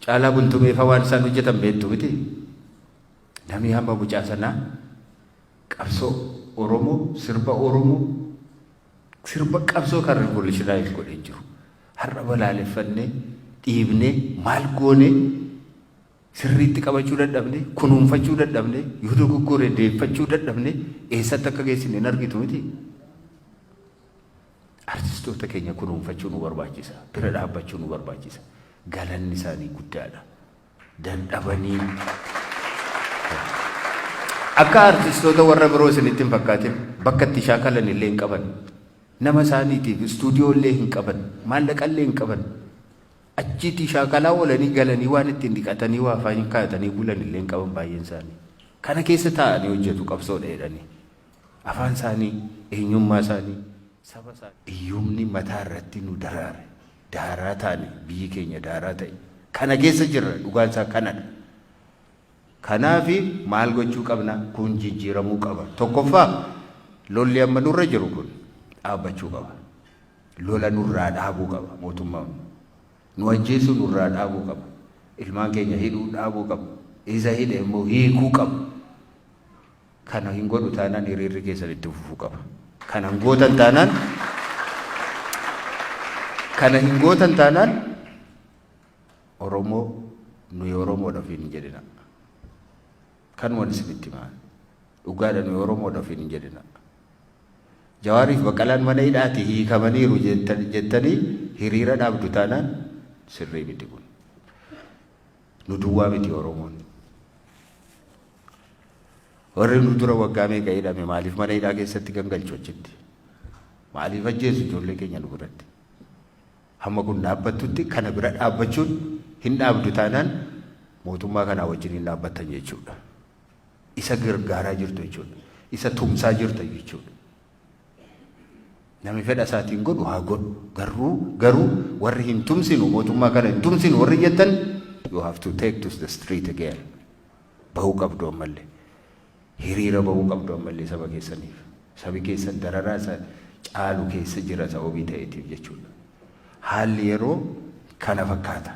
Caalaa Bultumeef waan isaan hojjetan beektu miti. Namni hamma bucaa sanaa qabsoo Oromoo, sirba Oromoo, sirba qabsoo kan riivoolushinaayis godhee jiru. Har'a balaaleffannee dhiibnee maal goonee sirriitti qabachuu dadhabne, kunuunfachuu dadhabne, yoo dogoggore deeffachuu dadhabne eessatti akka geessine hin argitu miti. Artistoota keenya kunuunfachuu nu barbaachisa. Bira dhaabbachuu nu barbaachisa. Galanni isaanii guddaadha. Dadhabanii akka artistoota warra biroo isinitti hin fakkaatin bakka itti shaakalan illee hin qaban. Nama isaaniitiif istuudiyoo illee hin qaban. Maallaqa illee hin qaban. Achitti shaakalaa oolanii galanii waan ittiin dhiqatanii waa afaan kaa'atanii bulan illee hin qaban baay'een isaanii. Kana keessa taa'anii hojjetu qabsoodha jedhanii. Afaan isaanii, eenyummaa isaanii, saba isaanii. Iyyumni mataa irratti nu daraare. Daaraa taane biyyi keenya daaraa ta'e. Kana keessa jirra dhugaan isaa kanadha. Kanaafi maal gochuu qabna? Kun jijjiiramuu qaba. Tokkoffaa lolli amma nurra jiru kun dhaabbachuu qaba. Lola nurraa dhaabuu qaba mootummaan. Nu ajjeesuu nurraa dhaabuu qaba. Ilmaan keenya hidhuu dhaabuu qaba. Isa hidhe immoo hiikuu qaba. Kana hin godhu taanaan hiriirri keessan itti fufuu qaba. Kana hin gootan taanaan Oromoo nuyi Oromoodhaaf hin jedhina. Kanuma isinitti himaa. Dhugaadha nuyi Oromoodhaaf hin jedhina. Jawaariif Baqqalaan mana hidhaati hiikamaniiru jettanii hiriira dhaabdu taanaan sirrii miti kun. Nu duwwaa miti Oromoon. Warri nu dura waggaa meeqa hidhame maaliif mana hidhaa keessatti gangalchu achitti? Maaliif ajjeesu ijoollee keenya nu biratti? Hamma kun dhaabbattutti kana bira dhaabbachuun hin dhaabdu taanaan mootummaa kanaa wajjin hin dhaabbattan jechuudha. Isa gargaaraa jirtu jechuudha. Isa tumsaa jirtu jechuudha. Namni fedha isaatiin godhu haa godhu. Garuu warri hin tumsinu mootummaa kana hin tumsinu warri jettan you have to take to the street again. Bahuu qabdu ammallee. Hiriira bahuu qabdu ammallee saba keessaniif. Sabi keessan dararaa isa caalu keessa jira sababii ta'eetiif jechuudha. Haalli yeroo kana fakkaata.